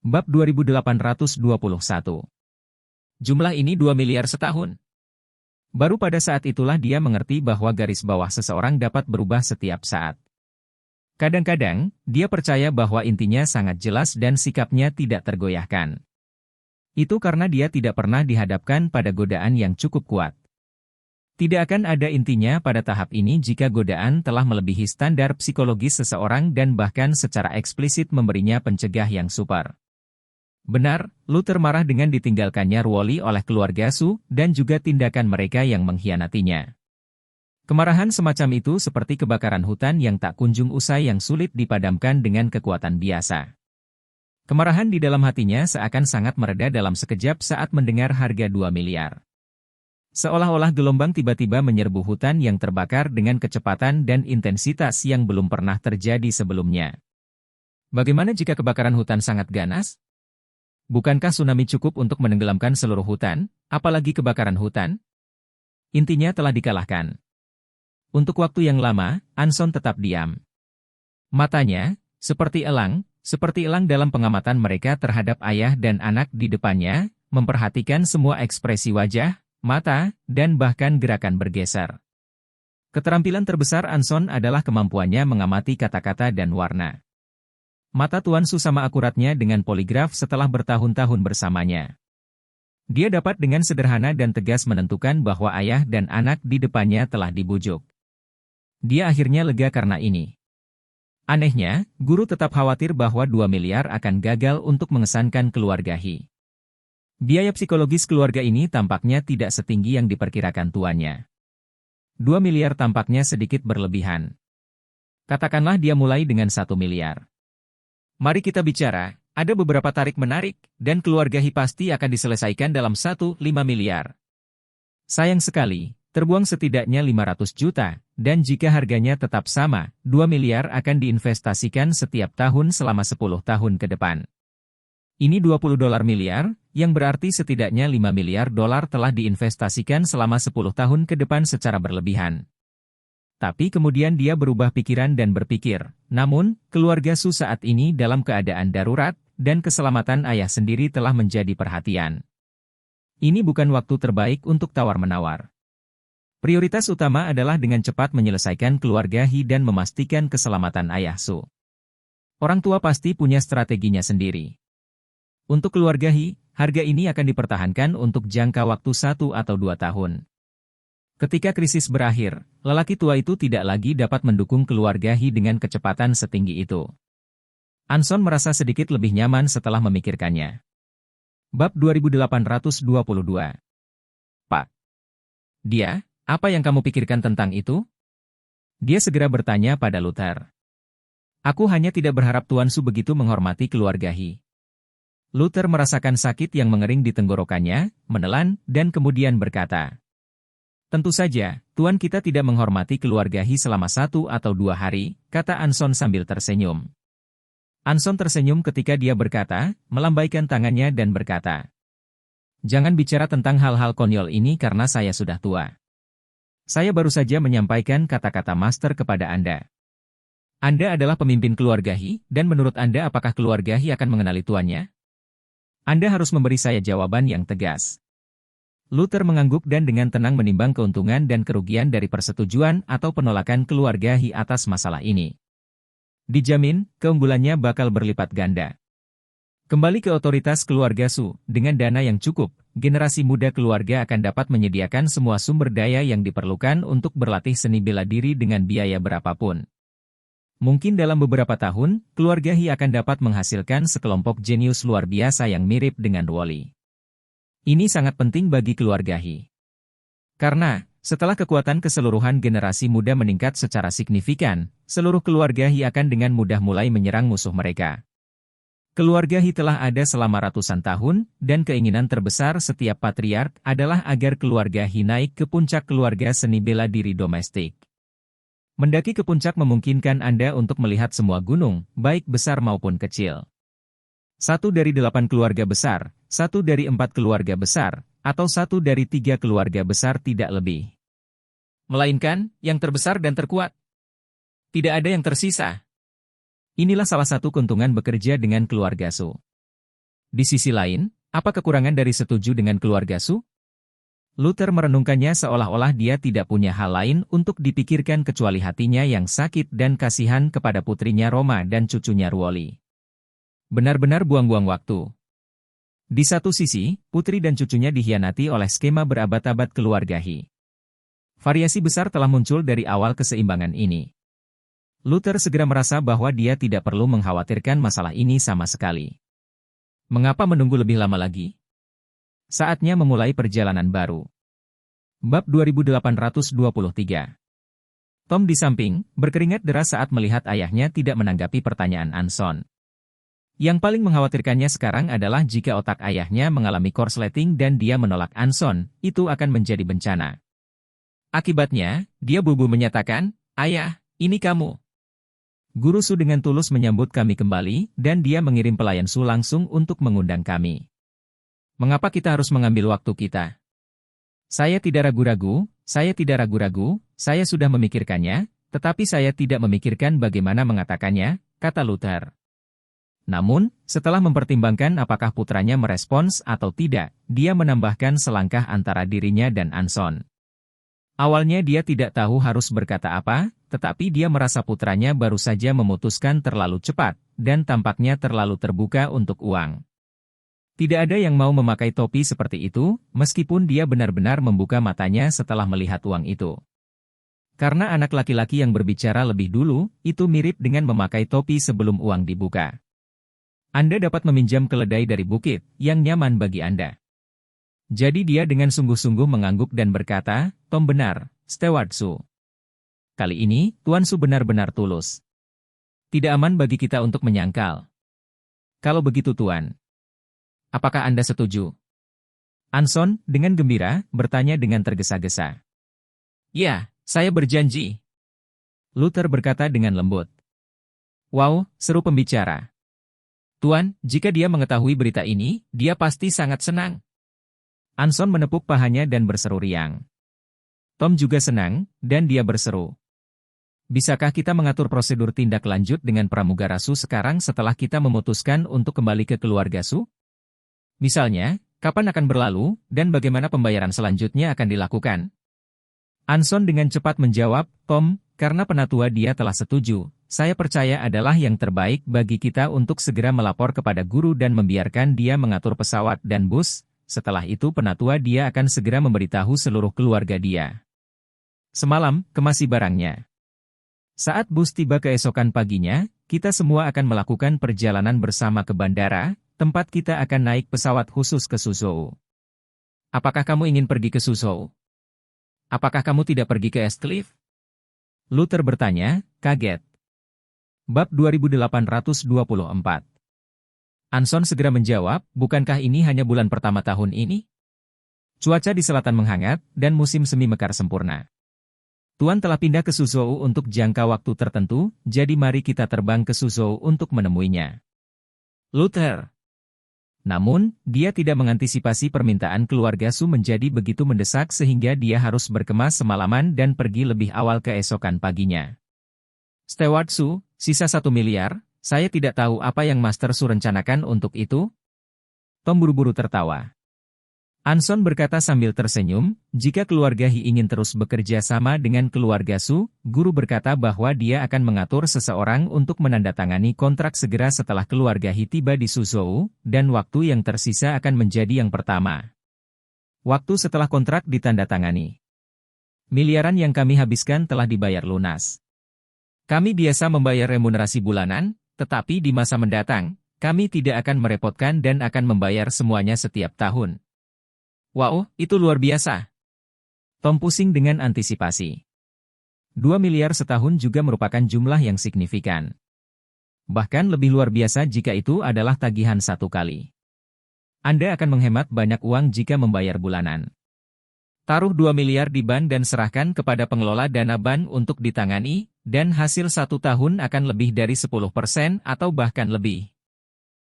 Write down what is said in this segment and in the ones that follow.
Bab 2821. Jumlah ini 2 miliar setahun. Baru pada saat itulah dia mengerti bahwa garis bawah seseorang dapat berubah setiap saat. Kadang-kadang, dia percaya bahwa intinya sangat jelas dan sikapnya tidak tergoyahkan. Itu karena dia tidak pernah dihadapkan pada godaan yang cukup kuat. Tidak akan ada intinya pada tahap ini jika godaan telah melebihi standar psikologis seseorang dan bahkan secara eksplisit memberinya pencegah yang super. Benar, Luther marah dengan ditinggalkannya Rowley oleh keluarga Su dan juga tindakan mereka yang mengkhianatinya. Kemarahan semacam itu seperti kebakaran hutan yang tak kunjung usai yang sulit dipadamkan dengan kekuatan biasa. Kemarahan di dalam hatinya seakan sangat mereda dalam sekejap saat mendengar harga 2 miliar. Seolah-olah gelombang tiba-tiba menyerbu hutan yang terbakar dengan kecepatan dan intensitas yang belum pernah terjadi sebelumnya. Bagaimana jika kebakaran hutan sangat ganas? Bukankah tsunami cukup untuk menenggelamkan seluruh hutan, apalagi kebakaran hutan? Intinya telah dikalahkan. Untuk waktu yang lama, Anson tetap diam. Matanya, seperti elang dalam pengamatan mereka terhadap ayah dan anak di depannya, memperhatikan semua ekspresi wajah, mata, dan bahkan gerakan bergeser. Keterampilan terbesar Anson adalah kemampuannya mengamati kata-kata dan warna. Mata Tuan Su sama akuratnya dengan poligraf setelah bertahun-tahun bersamanya. Dia dapat dengan sederhana dan tegas menentukan bahwa ayah dan anak di depannya telah dibujuk. Dia akhirnya lega karena ini. Anehnya, guru tetap khawatir bahwa 2 miliar akan gagal untuk mengesankan keluarga He. Biaya psikologis keluarga ini tampaknya tidak setinggi yang diperkirakan tuannya. 2 miliar tampaknya sedikit berlebihan. Katakanlah dia mulai dengan 1 miliar. Mari kita bicara, ada beberapa tarik-menarik, dan keluarga He pasti akan diselesaikan dalam 1,5 miliar. Sayang sekali, terbuang setidaknya 500 juta, dan jika harganya tetap sama, 2 miliar akan diinvestasikan setiap tahun selama 10 tahun ke depan. Ini 20 dolar miliar, yang berarti setidaknya 5 miliar dolar telah diinvestasikan selama 10 tahun ke depan secara berlebihan. Tapi kemudian dia berubah pikiran dan berpikir, namun, keluarga Su saat ini dalam keadaan darurat, dan keselamatan ayah sendiri telah menjadi perhatian. Ini bukan waktu terbaik untuk tawar-menawar. Prioritas utama adalah dengan cepat menyelesaikan keluarga He dan memastikan keselamatan ayah Su. Orang tua pasti punya strateginya sendiri. Untuk keluarga He, harga ini akan dipertahankan untuk jangka waktu 1 atau 2 tahun. Ketika krisis berakhir, lelaki tua itu tidak lagi dapat mendukung keluarga He dengan kecepatan setinggi itu. Anson merasa sedikit lebih nyaman setelah memikirkannya. Bab 2822. Pak. Dia, apa yang kamu pikirkan tentang itu? Dia segera bertanya pada Luther. Aku hanya tidak berharap Tuan Su begitu menghormati keluarga He. Luther merasakan sakit yang mengering di tenggorokannya, menelan, dan kemudian berkata, tentu saja, Tuan kita tidak menghormati keluarga He selama 1 atau 2 hari, kata Anson sambil tersenyum. Anson tersenyum ketika dia berkata, melambaikan tangannya dan berkata, jangan bicara tentang hal-hal konyol ini karena saya sudah tua. Saya baru saja menyampaikan kata-kata master kepada Anda. Anda adalah pemimpin keluarga He, dan menurut Anda apakah keluarga He akan mengenali tuannya? Anda harus memberi saya jawaban yang tegas. Luther mengangguk dan dengan tenang menimbang keuntungan dan kerugian dari persetujuan atau penolakan keluarga He atas masalah ini. Dijamin, keunggulannya bakal berlipat ganda. Kembali ke otoritas keluarga Su, dengan dana yang cukup, generasi muda keluarga akan dapat menyediakan semua sumber daya yang diperlukan untuk berlatih seni bela diri dengan biaya berapapun. Mungkin dalam beberapa tahun, keluarga He akan dapat menghasilkan sekelompok jenius luar biasa yang mirip dengan Rowley. Ini sangat penting bagi keluarga He. Karena, setelah kekuatan keseluruhan generasi muda meningkat secara signifikan, seluruh keluarga He akan dengan mudah mulai menyerang musuh mereka. Keluarga He telah ada selama ratusan tahun, dan keinginan terbesar setiap patriark adalah agar keluarga He naik ke puncak keluarga seni bela diri domestik. Mendaki ke puncak memungkinkan Anda untuk melihat semua gunung, baik besar maupun kecil. 1 dari 8 keluarga besar, 1 dari 4 keluarga besar, atau 1 dari 3 keluarga besar tidak lebih. Melainkan, yang terbesar dan terkuat. Tidak ada yang tersisa. Inilah salah satu keuntungan bekerja dengan keluarga Su. Di sisi lain, apa kekurangan dari setuju dengan keluarga Su? Luther merenungkannya seolah-olah dia tidak punya hal lain untuk dipikirkan kecuali hatinya yang sakit dan kasihan kepada putrinya Roma dan cucunya Ruoli. Benar-benar buang-buang waktu. Di satu sisi, putri dan cucunya dikhianati oleh skema berabad-abad keluarga He. Variasi besar telah muncul dari awal keseimbangan ini. Luther segera merasa bahwa dia tidak perlu mengkhawatirkan masalah ini sama sekali. Mengapa menunggu lebih lama lagi? Saatnya memulai perjalanan baru. Bab 2823. Tom di samping, berkeringat deras saat melihat ayahnya tidak menanggapi pertanyaan Anson. Yang paling mengkhawatirkannya sekarang adalah jika otak ayahnya mengalami korsleting dan dia menolak Anson, itu akan menjadi bencana. Akibatnya, dia buru-buru menyatakan, "Ayah, ini kamu." Guru Su dengan tulus menyambut kami kembali, dan dia mengirim pelayan Su langsung untuk mengundang kami. Mengapa kita harus mengambil waktu kita? Saya tidak ragu-ragu, saya sudah memikirkannya, tetapi saya tidak memikirkan bagaimana mengatakannya, kata Luther. Namun, setelah mempertimbangkan apakah putranya merespons atau tidak, dia menambahkan selangkah antara dirinya dan Anson. Awalnya dia tidak tahu harus berkata apa, tetapi dia merasa putranya baru saja memutuskan terlalu cepat, dan tampaknya terlalu terbuka untuk uang. Tidak ada yang mau memakai topi seperti itu, meskipun dia benar-benar membuka matanya setelah melihat uang itu. Karena anak laki-laki yang berbicara lebih dulu, itu mirip dengan memakai topi sebelum uang dibuka. Anda dapat meminjam keledai dari bukit, yang nyaman bagi Anda. Jadi dia dengan sungguh-sungguh mengangguk dan berkata, "Tom benar, Steward Su. Kali ini, Tuan Su benar-benar tulus. Tidak aman bagi kita untuk menyangkal. Kalau begitu Tuan, apakah Anda setuju?" Anson, dengan gembira, bertanya dengan tergesa-gesa. "Ya, saya berjanji." Luther berkata dengan lembut. "Wow, seru pembicara. Tuan, jika dia mengetahui berita ini, dia pasti sangat senang." Anson menepuk pahanya dan berseru riang. Tom juga senang, dan dia berseru. "Bisakah kita mengatur prosedur tindak lanjut dengan pramugara Su sekarang setelah kita memutuskan untuk kembali ke keluarga Su? Misalnya, kapan akan berlalu, dan bagaimana pembayaran selanjutnya akan dilakukan?" Anson dengan cepat menjawab, "Tom, karena penatua dia telah setuju, saya percaya adalah yang terbaik bagi kita untuk segera melapor kepada guru dan membiarkan dia mengatur pesawat dan bus, setelah itu penatua dia akan segera memberitahu seluruh keluarga dia. Semalam, kemasi barangnya. Saat bus tiba keesokan paginya, kita semua akan melakukan perjalanan bersama ke bandara, tempat kita akan naik pesawat khusus ke Suzhou. Apakah kamu ingin pergi ke Suzhou? Apakah kamu tidak pergi ke Estcliff?" Luther bertanya, kaget. Bab 2824. Anson segera menjawab, "Bukankah ini hanya bulan pertama tahun ini? Cuaca di selatan menghangat, dan musim semi mekar sempurna. Tuan telah pindah ke Suzhou untuk jangka waktu tertentu, jadi mari kita terbang ke Suzhou untuk menemuinya." Luther. Namun, dia tidak mengantisipasi permintaan keluarga Su menjadi begitu mendesak sehingga dia harus berkemas semalaman dan pergi lebih awal keesokan paginya. "Steward Su, sisa 1 miliar, saya tidak tahu apa yang Master Su rencanakan untuk itu?" Tom buru-buru tertawa. Anson berkata sambil tersenyum, "Jika keluarga He ingin terus bekerja sama dengan keluarga Su, guru berkata bahwa dia akan mengatur seseorang untuk menandatangani kontrak segera setelah keluarga He tiba di Suzhou, dan waktu yang tersisa akan menjadi yang pertama. Waktu setelah kontrak ditandatangani. Miliaran yang kami habiskan telah dibayar lunas. Kami biasa membayar remunerasi bulanan, tetapi di masa mendatang, kami tidak akan merepotkan dan akan membayar semuanya setiap tahun." Wow, itu luar biasa. Tom pusing dengan antisipasi. 2 miliar setahun juga merupakan jumlah yang signifikan. Bahkan lebih luar biasa jika itu adalah tagihan 1 kali. Anda akan menghemat banyak uang jika membayar bulanan. Taruh 2 miliar di ban dan serahkan kepada pengelola dana ban untuk ditangani, dan hasil 1 tahun akan lebih dari 10% atau bahkan lebih.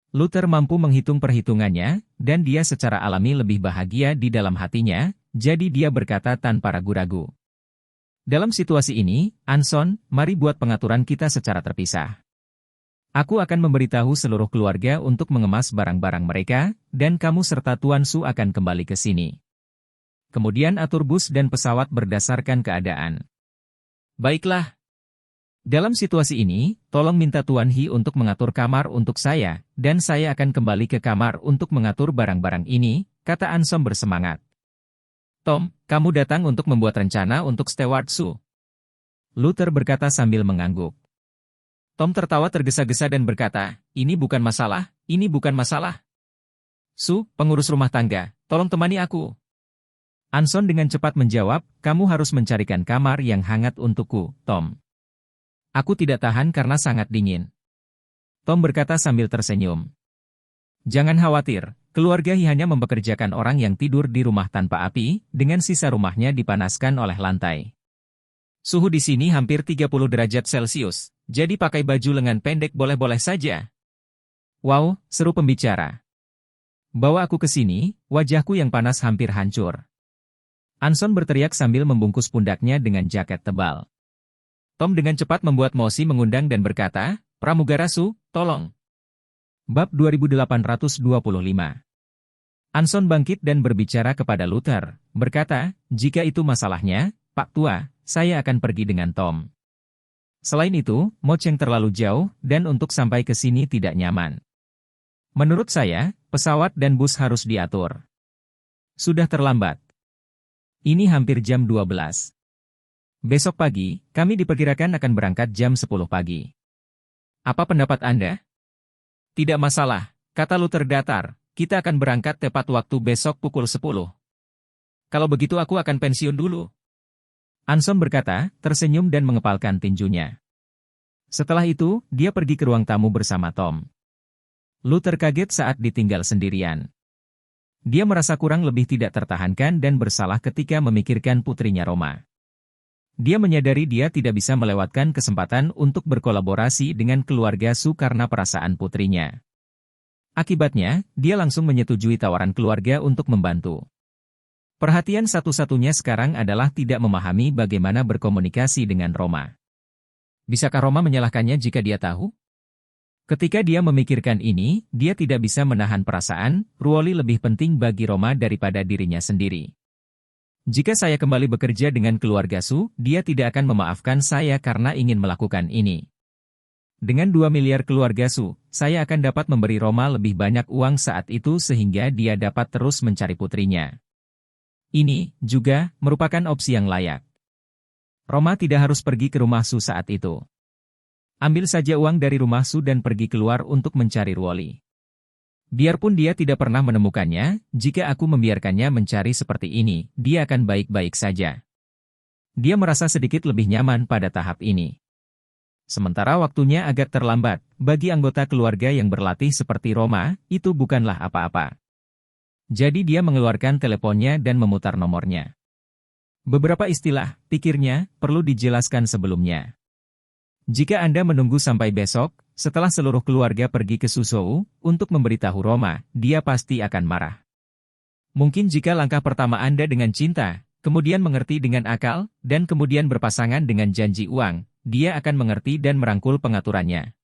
Luther mampu menghitung perhitungannya, dan dia secara alami lebih bahagia di dalam hatinya, jadi dia berkata tanpa ragu-ragu. "Dalam situasi ini, Anson, mari buat pengaturan kita secara terpisah." Aku akan memberitahu seluruh keluarga untuk mengemas barang-barang mereka, dan kamu serta Tuan Su akan kembali ke sini. Kemudian atur bus dan pesawat berdasarkan keadaan. Baiklah. Dalam situasi ini, tolong minta Tuan He untuk mengatur kamar untuk saya, dan saya akan kembali ke kamar untuk mengatur barang-barang ini, kata Ansom bersemangat. Tom, kamu datang untuk membuat rencana untuk Steward Su. Luther berkata sambil mengangguk. Tom tertawa tergesa-gesa dan berkata, ini bukan masalah, ini bukan masalah. Su, pengurus rumah tangga, tolong temani aku. Anson dengan cepat menjawab, kamu harus mencarikan kamar yang hangat untukku, Tom. Aku tidak tahan karena sangat dingin. Tom berkata sambil tersenyum. Jangan khawatir, keluarga He hanya mempekerjakan orang yang tidur di rumah tanpa api, dengan sisa rumahnya dipanaskan oleh lantai. Suhu di sini hampir 30 derajat Celcius, jadi pakai baju lengan pendek boleh-boleh saja. Wow, seru pembicara. Bawa aku ke sini, wajahku yang panas hampir hancur. Anson berteriak sambil membungkus pundaknya dengan jaket tebal. Tom dengan cepat membuat mosi mengundang dan berkata, Pramugara Su, tolong. Bab 2825. Anson bangkit dan berbicara kepada Luther, berkata, jika itu masalahnya, Pak Tua, saya akan pergi dengan Tom. Selain itu, Mocheng terlalu jauh, dan untuk sampai ke sini tidak nyaman. Menurut saya, pesawat dan bus harus diatur. Sudah terlambat. Ini hampir jam 12. Besok pagi, kami diperkirakan akan berangkat jam 10 pagi. Apa pendapat Anda? Tidak masalah, kata Luther datar, kita akan berangkat tepat waktu besok pukul 10. Kalau begitu aku akan pensiun dulu. Anson berkata, tersenyum dan mengepalkan tinjunya. Setelah itu, dia pergi ke ruang tamu bersama Tom. Luther kaget saat ditinggal sendirian. Dia merasa kurang lebih tidak tertahankan dan bersalah ketika memikirkan putrinya Roma. Dia menyadari dia tidak bisa melewatkan kesempatan untuk berkolaborasi dengan keluarga Su karena perasaan putrinya. Akibatnya, dia langsung menyetujui tawaran keluarga untuk membantu. Perhatian satu-satunya sekarang adalah tidak memahami bagaimana berkomunikasi dengan Roma. Bisakah Roma menyalahkannya jika dia tahu? Ketika dia memikirkan ini, dia tidak bisa menahan perasaan, Ruoli lebih penting bagi Roma daripada dirinya sendiri. Jika saya kembali bekerja dengan keluarga Su, dia tidak akan memaafkan saya karena ingin melakukan ini. Dengan 2 miliar keluarga Su, saya akan dapat memberi Roma lebih banyak uang saat itu sehingga dia dapat terus mencari putrinya. Ini, juga, merupakan opsi yang layak. Roma tidak harus pergi ke rumah Su saat itu. Ambil saja uang dari rumah Su dan pergi keluar untuk mencari Ruoli. Biarpun dia tidak pernah menemukannya, jika aku membiarkannya mencari seperti ini, dia akan baik-baik saja. Dia merasa sedikit lebih nyaman pada tahap ini. Sementara waktunya agak terlambat, bagi anggota keluarga yang berlatih seperti Roma, itu bukanlah apa-apa. Jadi dia mengeluarkan teleponnya dan memutar nomornya. Beberapa istilah, pikirnya, perlu dijelaskan sebelumnya. Jika Anda menunggu sampai besok, setelah seluruh keluarga pergi ke Suzhou, untuk memberitahu Roma, dia pasti akan marah. Mungkin jika langkah pertama Anda dengan cinta, kemudian mengerti dengan akal, dan kemudian berpasangan dengan janji uang, dia akan mengerti dan merangkul pengaturannya.